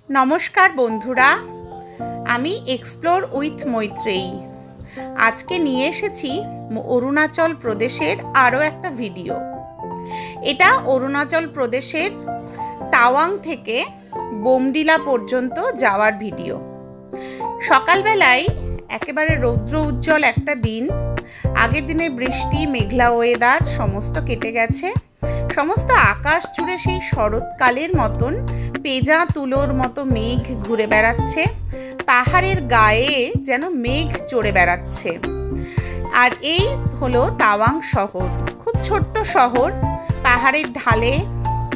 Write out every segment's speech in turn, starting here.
নমস্কার বন্ধুরা, আমি এক্সপ্লোর উইথ মৈত্রেয়ী। আজকে নিয়ে এসেছি অরুণাচল প্রদেশের আরও একটা ভিডিও। এটা অরুণাচল প্রদেশের তাওয়াং থেকে বোমডিলা পর্যন্ত যাওয়ার ভিডিও। সকালবেলায় একেবারে রৌদ্র উজ্জ্বল একটা দিন, আগের দিনে বৃষ্টি মেঘলা ওয়েদার সমস্ত কেটে গেছে। সমস্ত আকাশ জুড়ে সেই শরৎকালের মতন পেঁজা তুলোর মতো মেঘ ঘুরে বেড়াচ্ছে, পাহাড়ের গায়ে যেন মেঘ চড়ে বেড়াচ্ছে। আর এই হলো তাওয়াং শহর, খুব ছোট্ট শহর। পাহাড়ের ঢালে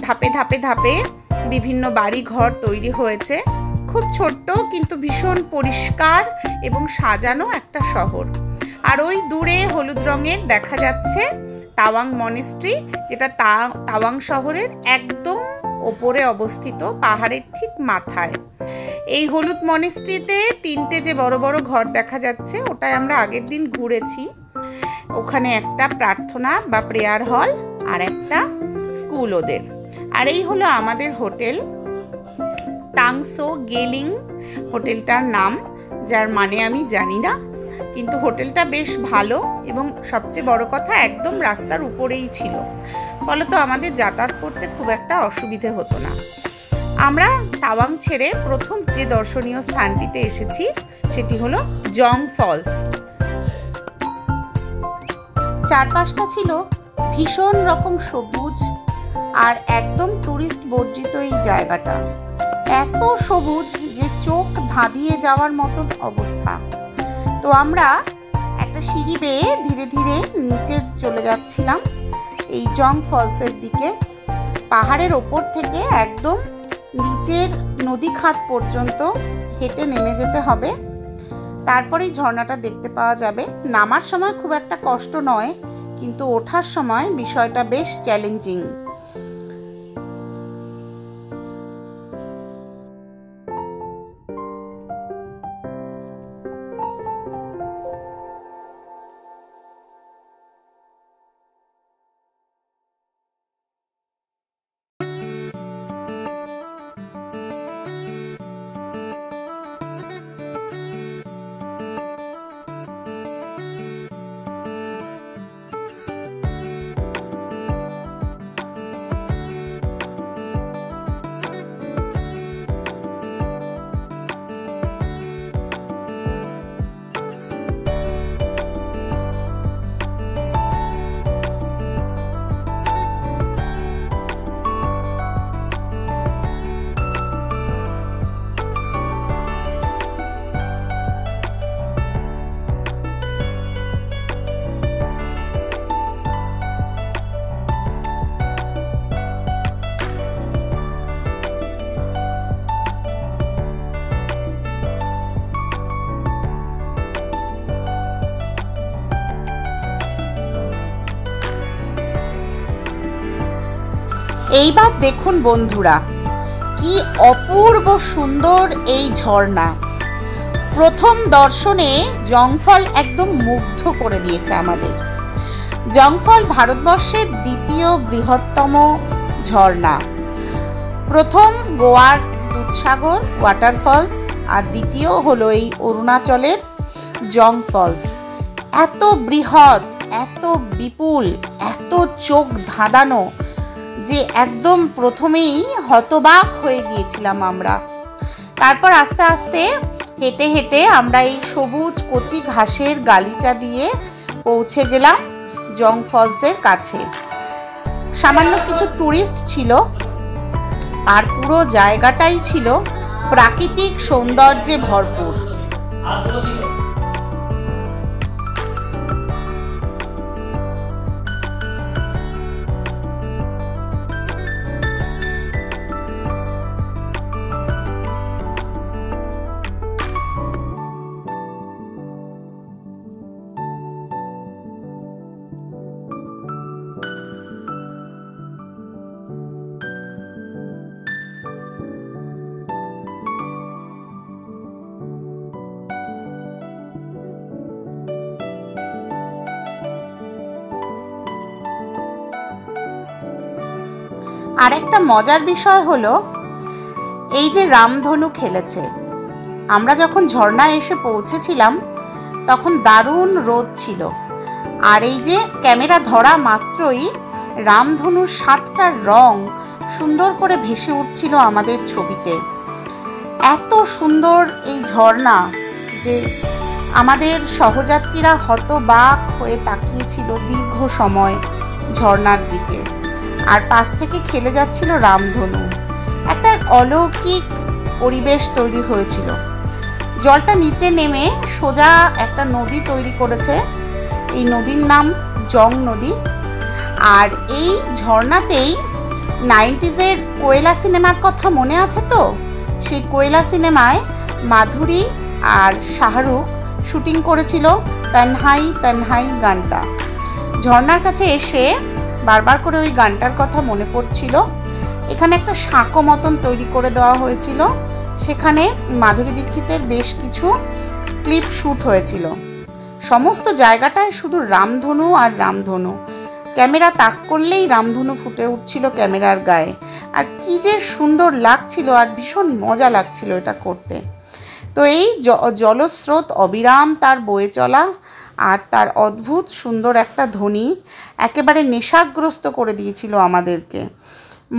ধাপে ধাপে ধাপে বিভিন্ন বাড়ি ঘর তৈরি হয়েছে। খুব ছোট্ট কিন্তু ভীষণ পরিষ্কার এবং সাজানো একটা শহর। আর ওই দূরে হলুদ রঙের দেখা যাচ্ছে তাওয়াং মনেস্ট্রি, যেটা তাওয়াং শহরের একদম ওপরে অবস্থিত, পাহাড়ের ঠিক মাথায়। এই হলুদ মনেস্ট্রিতে তিনটে যে বড় বড় ঘর দেখা যাচ্ছে, ওটাই আমরা আগের দিন ঘুরেছি। ওখানে একটা প্রার্থনা বা প্রেয়ার হল আর একটা স্কুল ওদের। আর এই হলো আমাদের হোটেল, তাংসো গেলিং হোটেলটার নাম, যার মানে আমি জানি না, কিন্তু হোটেলটা বেশ ভালো এবং সবচেয়ে বড় কথা একদম রাস্তার উপরেই ছিল, ফলত আমাদের যাতায়াত করতে খুব একটা অসুবিধে হতো না। আমরা তাওয়াং ছেড়ে প্রথম যে দর্শনীয় স্থানটিতে এসেছি সেটি হলো জং ফলস। চারপাশটা ছিল ভীষণ রকম সবুজ আর একদম টুরিস্ট বর্জিত এই জায়গাটা। এত সবুজ যে চোখ ধাঁধিয়ে যাওয়ার মতন অবস্থা। তো আমরা একটা সিঁড়ি বেয়ে ধীরে ধীরে নিচে চলে যাচ্ছিলাম এই জং ফলসের দিকে। পাহাড়ের ওপর থেকে একদম নিচের নদী খাত পর্যন্ত হেঁটে নেমে যেতে হবে, তারপরেই ঝর্ণাটা দেখতে পাওয়া যাবে। নামার সময় খুব একটা কষ্ট নয়, কিন্তু ওঠার সময় বিষয়টা বেশ চ্যালেঞ্জিং। এইবার দেখুন বন্ধুরা, কি অপূর্ব সুন্দর এই ঝর্ণা। প্রথম দর্শনে জংফল একদম মুগ্ধ করে দিয়েছে আমাদের। জংফল ভারতবর্ষের দ্বিতীয় বৃহত্তম ঝর্ণা। প্রথম গোয়ার দুধসাগর ওয়াটারফলস, আর দ্বিতীয় হলো এই অরুণাচলের জং ফলস। এত বৃহৎ, এত বিপুল, এত চোখ ধাঁধানো যে একদম প্রথমেই হতবাক হয়ে গিয়েছিলাম আমরা। তারপর আস্তে আস্তে হেঁটে হেঁটে আমরা এই সবুজ কচি ঘাসের গালিচা দিয়ে পৌঁছে গেলাম জং ফলসের কাছে। সামান্য কিছু টুরিস্ট ছিল, আর পুরো জায়গাটাই ছিল প্রাকৃতিক সৌন্দর্যে ভরপুর। আরেকটা মজার বিষয় হলো এই যে রামধনু খেলেছে। আমরা যখন ঝর্ণায় এসে পৌঁছেছিলাম তখন দারুণ রোদ ছিল, আর এই যে ক্যামেরা ধরা মাত্রই রামধনুর 7টা রং সুন্দর করে ভেসে উঠছিল আমাদের ছবিতে। এত সুন্দর এই ঝর্ণা যে আমাদের সহযাত্রীরা হতবাক হয়ে তাকিয়েছিল দীর্ঘ সময় ঝর্ণার দিকে, আর পাশ থেকে খেলে যাচ্ছিল রামধনু। একটা অলৌকিক পরিবেশ তৈরি হয়েছিল। জলটা নিচে নেমে সোজা একটা নদী তৈরি করেছে, এই নদীর নাম জং নদী। আর এই ঝর্ণাতেই 90s কোয়েলা সিনেমার কথা মনে আছে তো? সেই কোয়েলা সিনেমায় মাধুরী আর শাহরুখ শুটিং করেছিল তন্হাই তন্হাই গানটা। ঝর্ণার কাছে এসে বারবার করে ওই গানটার কথা মনে পড়ছিল। এখানে একটা সাঁকো মতন তৈরি করে দেওয়া হয়েছিল, সেখানে মাধুরী দীক্ষিতের বেশ কিছু ক্লিপ শ্যুট হয়েছিল। সমস্ত জায়গাটায় শুধু রামধনু আর রামধনু, ক্যামেরা তাক করলেই রামধনু ফুটে উঠছিল ক্যামেরার গায়ে। আর কি যে সুন্দর লাগছিল, আর ভীষণ মজা লাগছিল এটা করতে। তো এই জলস্রোত অবিরাম তার বয়ে চলা আর তার অদ্ভুত সুন্দর একটা ধ্বনি একেবারে নেশাগ্রস্ত করে দিয়েছিল আমাদেরকে।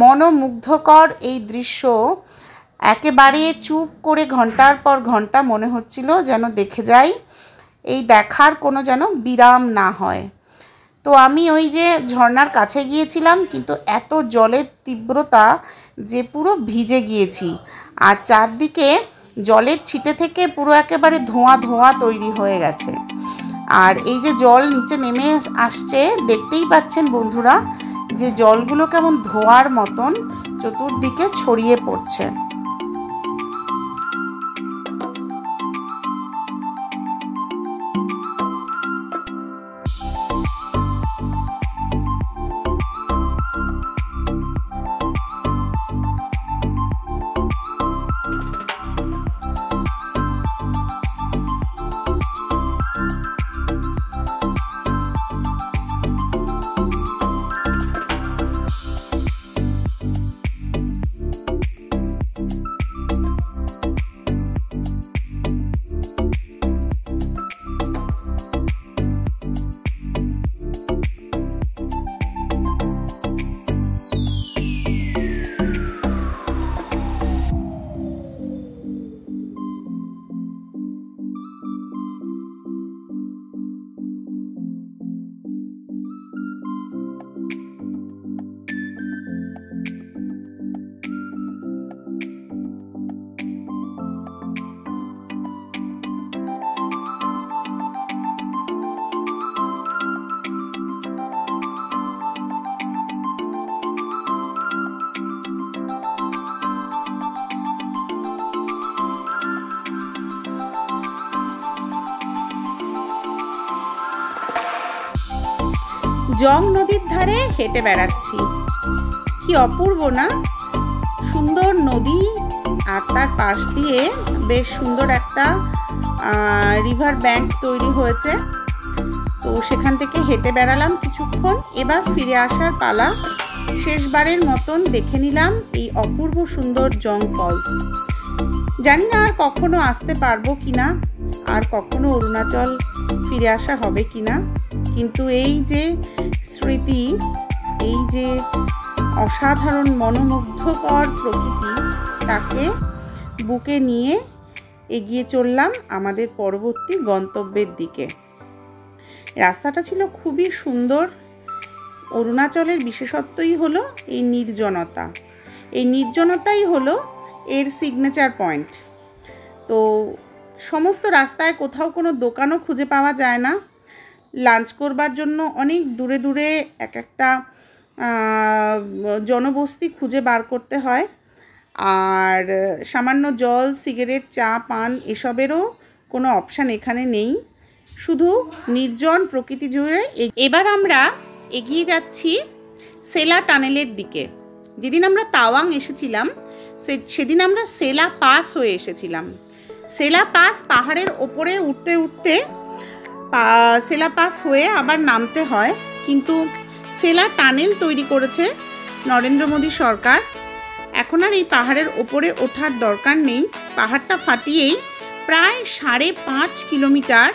মনোমুগ্ধকর এই দৃশ্য একেবারে চুপ করে ঘন্টার পর ঘন্টা মনে হচ্ছিল যেন দেখে যাই, এই দেখার কোনো যেন বিরাম না হয়। তো আমি ওই যে ঝর্ণার কাছে গিয়েছিলাম, কিন্তু এত জলের তীব্রতা যে পুরো ভিজে গিয়েছি, আর চারদিকে জলের ছিটে থেকে পুরো একেবারে ধোঁয়া ধোঁয়া তৈরি হয়ে গেছে। আর এই যে জল নিচে নেমে আসছে, দেখতেই পাচ্ছেন বন্ধুরা যে জলগুলো কেমন ধোঁয়ার মতন চতুর্দিকে ছড়িয়ে পড়ছে। জং নদীর ধারে হেঁটে বেড়াচ্ছি, কি অপূর্ব না? সুন্দর নদী, আর তার পাশ দিয়ে বেশ সুন্দর একটা রিভার ব্যাঙ্ক তৈরি হয়েছে। তো সেখান থেকে হেঁটে বেড়ালাম কিছুক্ষণ, এবার ফিরে আসার পালা। শেষবারের মতন দেখে নিলাম এই অপূর্ব সুন্দর জং ফলস। জানি না আর কখনো আসতে পারবো কিনা, আর কখনো অরুণাচল ফিরে আসা হবে কিনা, কিন্তু এই যে স্মৃতি, এই যে অসাধারণ মনোমুগ্ধকর প্রকৃতি, তাকে বুকে নিয়ে এগিয়ে চললাম আমাদের পরবর্তী গন্তব্যের দিকে। রাস্তাটা ছিল খুবই সুন্দর। অরুণাচলের বিশেষত্বই হলো এই নির্জনতা। এই নির্জনতাই হলো এর সিগনেচার পয়েন্ট। তো সমস্ত রাস্তায় কোথাও কোনো দোকানও খুঁজে পাওয়া যায় না। লাঞ্চ করবার জন্য অনেক দূরে দূরে এক একটা জনবস্তি খুঁজে বার করতে হয়, আর সামান্য জল, সিগারেট, চা, পান এসবেরও কোনো অপশান এখানে নেই, শুধু নির্জন প্রকৃতি জুড়ে। এবার আমরা এগিয়ে যাচ্ছি সেলা টানেলের দিকে। যেদিন আমরা তাওয়াং এসেছিলাম সেদিন আমরা সেলা পাস হয়ে এসেছিলাম। সেলা পাস পাহাড়ের ওপরে উঠতে উঠতে সেলা পাস হয়ে আবার নামতে হয়, কিন্তু সেলা টানেল তৈরি করেছে নরেন্দ্র মোদী সরকার। এখন আর এই পাহাড়ের ওপরে ওঠার দরকার নেই। পাহাড়টা ফাটিয়েই প্রায় 5.5 কিলোমিটার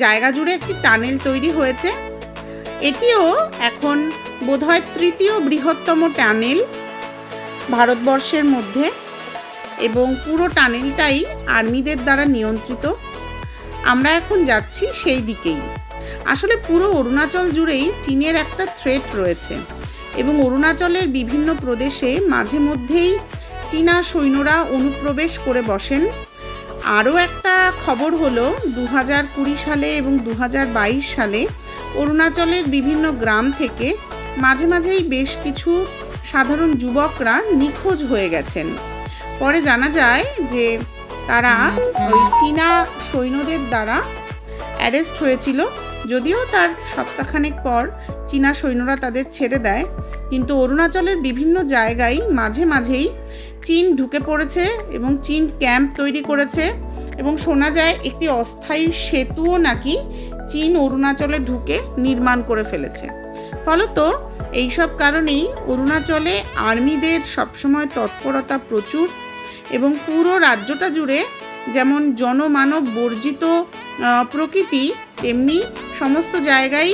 জায়গা জুড়ে একটি টানেল তৈরি হয়েছে। এটিও এখন বোধহয় তৃতীয় বৃহত্তম টানেল ভারতবর্ষের মধ্যে, এবং পুরো টানেলটাই আর্মিদের দ্বারা নিয়ন্ত্রিত। আমরা এখন যাচ্ছি সেই দিকেই। আসলে পুরো অরুণাচল জুড়েই চীনের একটা থ্রেট রয়েছে, এবং অরুণাচলের বিভিন্ন প্রদেশে মাঝে মধ্যেই চীনা সৈন্যরা অনুপ্রবেশ করে বসেন। আরও একটা খবর হলো 2020 সালে এবং 2022 সালে অরুণাচলের বিভিন্ন গ্রাম থেকে মাঝে মাঝেই বেশ কিছু সাধারণ যুবকরা নিখোঁজ হয়ে গেছেন। পরে জানা যায় যে তারা ওই চীনা সৈন্যদের দ্বারা অ্যারেস্ট হয়েছিল, যদিও তার সপ্তাহখানেক পর চীনা সৈন্যরা তাদের ছেড়ে দেয়। কিন্তু অরুণাচলের বিভিন্ন জায়গায় মাঝে মাঝেই চীন ঢুকে পড়েছে এবং চীন ক্যাম্প তৈরি করেছে, এবং শোনা যায় একটি অস্থায়ী সেতুও নাকি চীন অরুণাচলে ঢুকে নির্মাণ করে ফেলেছে। ফলত এইসব কারণেই অরুণাচলে আর্মিদের সবসময় তৎপরতা প্রচুর, এবং পুরো রাজ্যটা জুড়ে যেমন জনমানব বর্জিত প্রকৃতি, তেমনি সমস্ত জায়গায়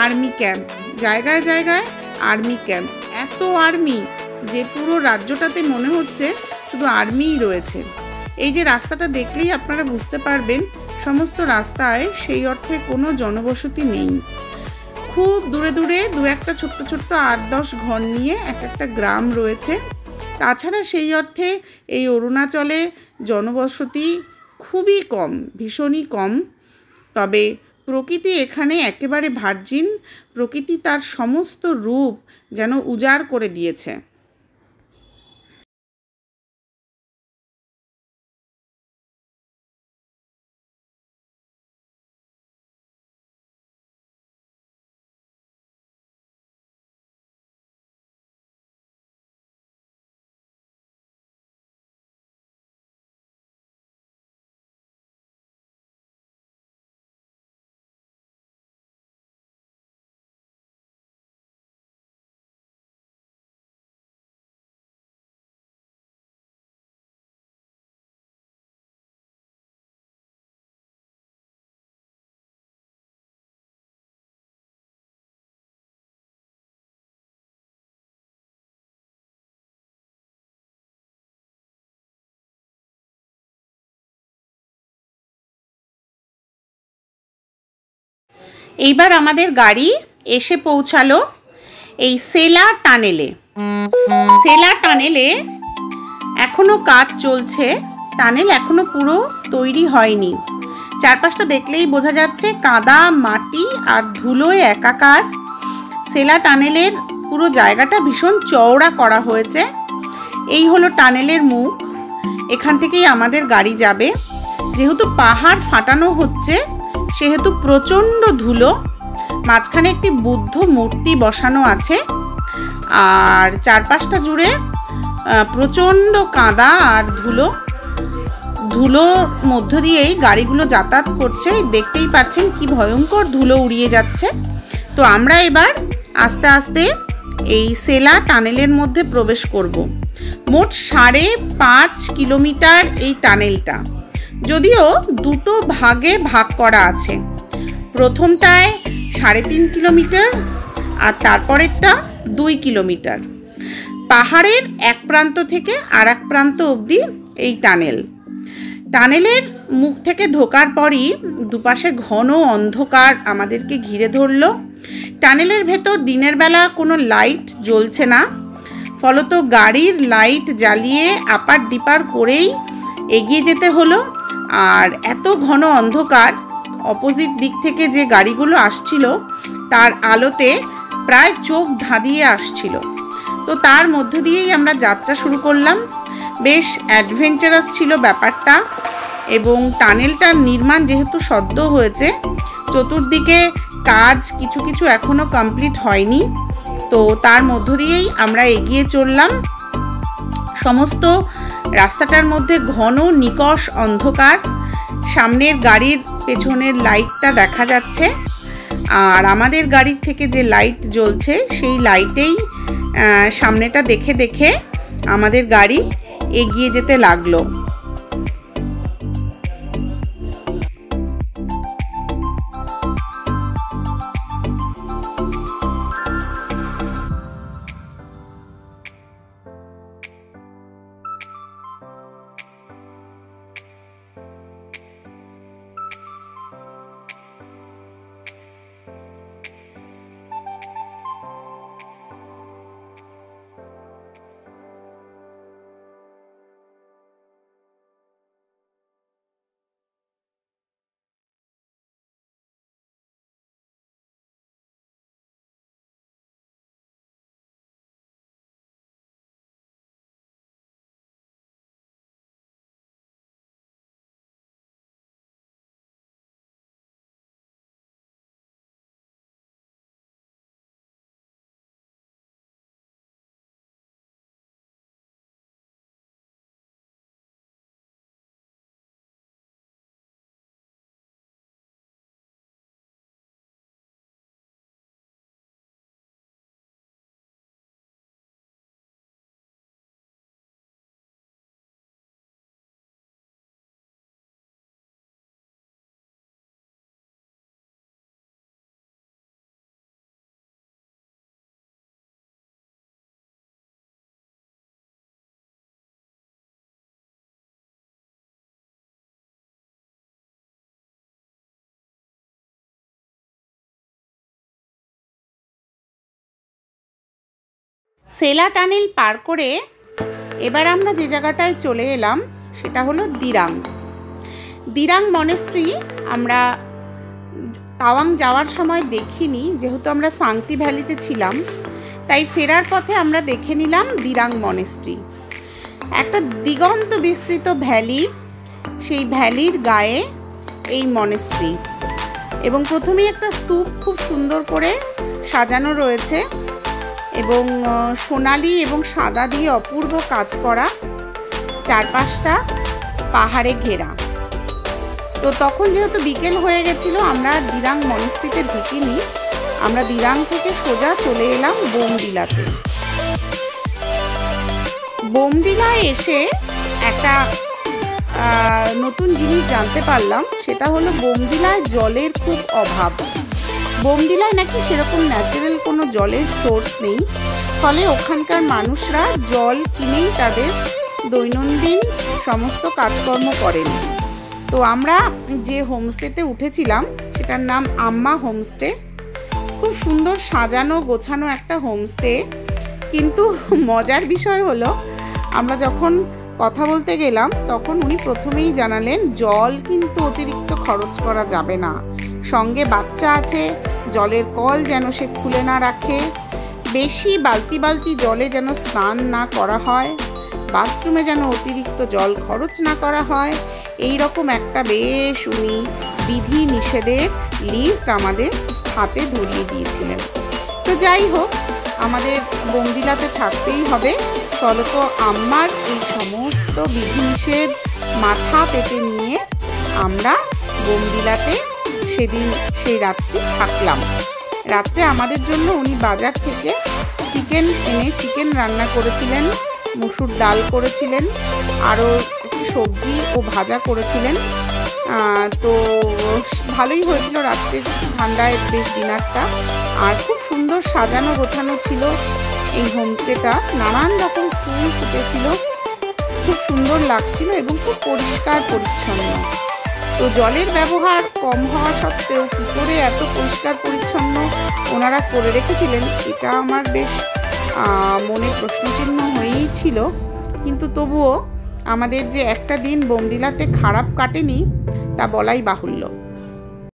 আর্মি ক্যাম্প, জায়গায় জায়গায় আর্মি ক্যাম্প। এত আর্মি যে পুরো রাজ্যটাতে মনে হচ্ছে শুধু আর্মিই রয়েছে। এই যে রাস্তাটা দেখলেই আপনারা বুঝতে পারবেন সমস্ত রাস্তায় সেই অর্থে কোনো জনবসতি নেই। খুব দূরে দূরে দু একটা ছোট্ট ছোট্ট 8-10 ঘর নিয়ে একটা গ্রাম রয়েছে। তাছাড়া সেই অর্থে এই অরুণাচলে জনবসতি খুবই কম, ভীষণই কম। তবে প্রকৃতি এখানে একেবারে ভার্জিন, প্রকৃতি তার সমস্ত রূপ যেন উজাড় করে দিয়েছে। এইবার আমাদের গাড়ি এসে পৌঁছালো এই সেলা টানেলে। সেলা টানেলে এখনো কাজ চলছে, টানেল এখনো পুরো তৈরি হয়নি। চারপাশটা দেখলেই বোঝা যাচ্ছে কাদা, মাটি আর ধুলোয় একাকার। সেলা টানেলের পুরো জায়গাটা ভীষণ চওড়া করা হয়েছে। এই হলো টানেলের মুখ, এখান থেকেই আমাদের গাড়ি যাবে। যেহেতু পাহাড় ফাটানো হচ্ছে সেহেতু প্রচণ্ড ধুলো। মাঝখানে একটি বুদ্ধ মূর্তি বসানো আছে, আর চারপাশটা জুড়ে প্রচণ্ড কাদা আর ধুলোর মধ্য দিয়েই গাড়িগুলো যাতায়াত করছে। দেখতেই পাচ্ছেন কি ভয়ঙ্কর ধুলো উড়িয়ে যাচ্ছে। তো আমরা এবার আস্তে আস্তে এই সেলা টানেলের মধ্যে প্রবেশ করব। মোট 5.5 কিলোমিটার এই টানেলটা, যদিও দুটো ভাগে ভাগ করা আছে। প্রথমটায় 3.5 কিলোমিটার আর তারপরেরটা 2 কিলোমিটার। পাহাড়ের এক প্রান্ত থেকে আর এক প্রান্ত অবধি এই টানেলের মুখ থেকে ঢোকার পরই দুপাশে ঘন অন্ধকার আমাদেরকে ঘিরে ধরল। টানেলের ভেতর দিনের বেলা কোনো লাইট জ্বলছে না, ফলত গাড়ির লাইট জ্বালিয়ে আপার ডিপার করেই এগিয়ে যেতে হলো। আর এত ঘন অন্ধকার, অপোজিট দিক থেকে যে গাড়িগুলো আসছিল তার আলোতে প্রায় চোখ ধাঁধিয়ে আসছিল। তো তার মধ্য দিয়েই আমরা যাত্রা শুরু করলাম। বেশ অ্যাডভেঞ্চারাস ছিল ব্যাপারটা, এবং টানেলটার নির্মাণ যেহেতু সদ্য হয়েছে, চতুর্দিকে কাজ কিছু কিছু এখনও কমপ্লিট হয়নি। তো তার মধ্য দিয়েই আমরা এগিয়ে চললাম। সমস্ত রাস্তাটার মধ্যে ঘন নিকষ অন্ধকার। সামনের গাড়ির পেছনের লাইটটা দেখা যাচ্ছে, আর আমাদের গাড়ির থেকে যে লাইট জ্বলছে সেই লাইটেই সামনেটা দেখে দেখে আমাদের গাড়ি এগিয়ে যেতে লাগলো। সেলা টানেল পার করে এবার আমরা যে জায়গাটায় চলে এলাম সেটা হলো দিরাং। দিরাং মনেস্ট্রি আমরা তাওয়াং যাওয়ার সময় দেখিনি, যেহেতু আমরা সাংতি ভ্যালিতে ছিলাম, তাই ফেরার পথে আমরা দেখে নিলাম দিরাং মনেস্ট্রি। একটা দিগন্ত বিস্তৃত ভ্যালি, সেই ভ্যালির গায়ে এই মনেস্ট্রি, এবং প্রথমেই একটা স্তূপ খুব সুন্দর করে সাজানো রয়েছে এবং সোনালি এবং সাদা দিয়ে অপূর্ব কাজ করা, চারপাশটা পাহাড়ে ঘেরা। তো তখন যেহেতু বিকেল হয়ে গেছিল, আমরা দিরাং মনেস্ট্রিতে ঢুকিনি, আমরা দিরাং থেকে সোজা চলে এলাম বোমডিলাতে। বোমডিলায় এসে একটা নতুন জিনিস জানতে পারলাম, সেটা হলো বোমডিলায় জলের খুব অভাব। বোমডিলায় নাকি সেরকম ন্যাচারাল কোনো জলের সোর্স নেই, ফলে ওখানকার মানুষরা জল কিনেই তাদের দৈনন্দিন সমস্ত কাজকর্ম করেন। তো আমরা যে হোমস্টেতে উঠেছিলাম সেটার নাম আম্মা হোমস্টে। খুব সুন্দর সাজানো গোছানো একটা হোমস্টে, কিন্তু মজার বিষয় হলো আমরা যখন কথা বলতে গেলাম তখন উনি প্রথমেই জানালেন জল কিন্তু অতিরিক্ত খরচ করা যাবে না, সঙ্গে বাচ্চা আছে, জলের কল যেন সে খুলে না রাখে, বেশি বালতি বালতি জলে যেন স্নান না করা হয়, বাথরুমে যেন অতিরিক্ত জল খরচ না করা হয়। এই রকম একটা বেশ উনি বিধি নিষেধের লিস্ট আমাদের হাতে ধরিয়ে দিয়েছিলেন। তো যাই হোক, আমাদের বোমডিলাতে থাকতেই হবে, ফলত আম্মার এই সমস্ত বিধিনিষেধ মাথা পেতে নিয়ে আমরা বোমডিলাতে সেদিন সেই রাত্রি থাকলাম। রাত্রে আমাদের জন্য উনি বাজার থেকে চিকেন এনে চিকেন রান্না করেছিলেন, মুসুর ডাল করেছিলেন, আরও একটু সবজি ও ভাজা করেছিলেন। তো ভালোই হয়েছিল রাত্রে ঠান্ডায় বেশ ডিনারটা। আর খুব সুন্দর সাজানো গোছানো ছিল এই হোমস্টেটা, নানান রকম ফুল ফুটেছিল, খুব সুন্দর লাগছিল এবং খুব পরিষ্কার পরিচ্ছন্ন। তো জলের ব্যবহার কম হওয়া সত্ত্বেও কী করে এত পরিষ্কার পরিচ্ছন্ন ওনারা করে রেখেছিলেন, এটা আমার বেশ মনে প্রশ্নচিহ্ন হয়েই ছিল। কিন্তু তবুও আমাদের যে একটা দিন বোমডিলাতে খারাপ কাটেনি তা বলাই বাহুল্য।